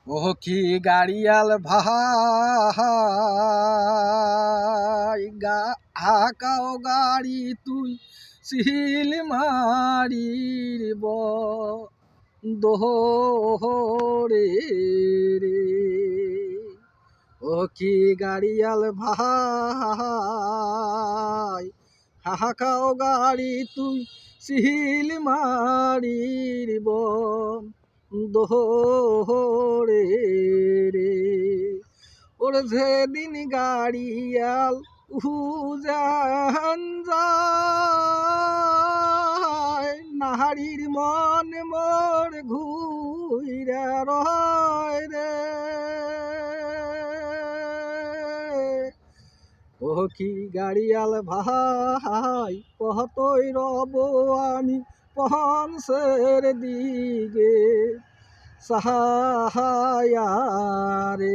ও কি গাড়িয়াল ভাই হাকাও গাড়ি তুই সিল মারির দোহরে রে। ও কি গাড়িয়াল ভাই হাকাও গাড়ি তুই সিল মারির দোহরে রে। ওর যেদিন গাড়িয়াল উজান যায় নাহারির মন মোর ঘুইরা রয় রে। ও কি গাড়িয়াল ভাই কতই রব আমি পহনসের দিকে সাহায়া রে।